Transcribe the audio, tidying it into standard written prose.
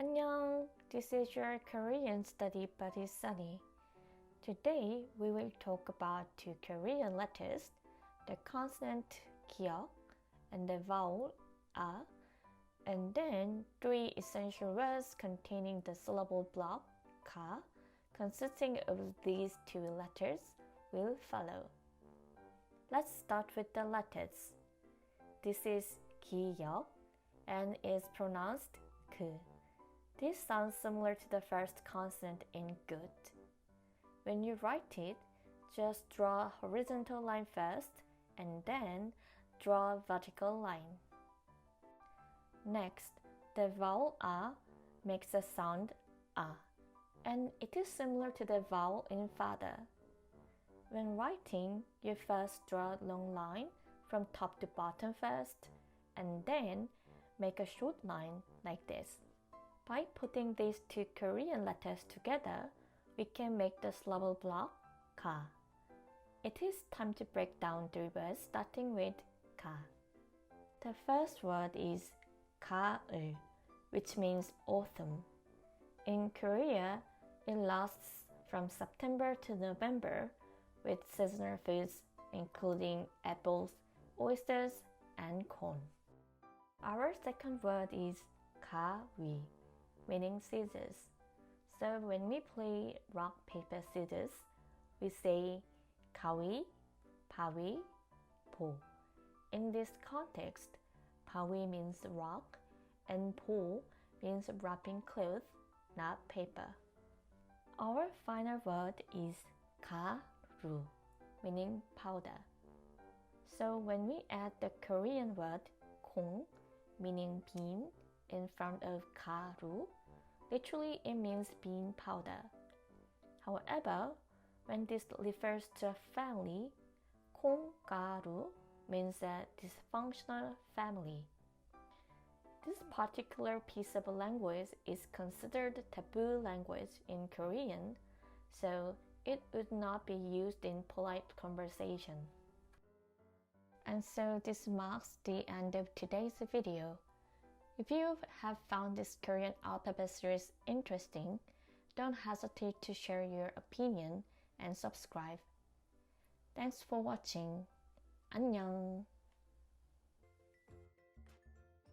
안녕, this is your Korean study buddy Sunny. Today we will talk about two Korean letters, the consonant 기역 and the vowel a, and then three essential words containing the syllable block ga, consisting of these two letters, will follow. Let's start with the letters. This is 기역 and is pronounced 그. This sounds similar to the first consonant in good. When you write it, just draw a horizontal line first and then draw a vertical line. Next, the vowel a makes a sound a, and it is similar to the vowel in father. When writing, you first draw a long line from top to bottom first, and then make a short line like this. By putting these two Korean letters together, we can make the syllable block ga. It is time to break down three words starting with ga. The first word is ga-eul, which means autumn. In Korea, it lasts from September to November with seasonal foods including apples, oysters, and corn. Our second word is ga-eul, meaning scissors. So when we play rock, paper, scissors, we say 가위, 바위, 보. In this context, 바위 means rock and 보 means wrapping cloth, not paper. Our final word is 가루, meaning powder. So when we add the Korean word 콩, meaning bean, in front of 가루, literally it means bean powder. However, when this refers to a family, 콩가루 means a dysfunctional family. This particular piece of language is considered taboo language in Korean, so it would not be used in polite conversation. And so this marks the end of today's video. If you have found this Korean alphabet series interesting, don't hesitate to share your opinion and subscribe. Thanks for watching. 안녕.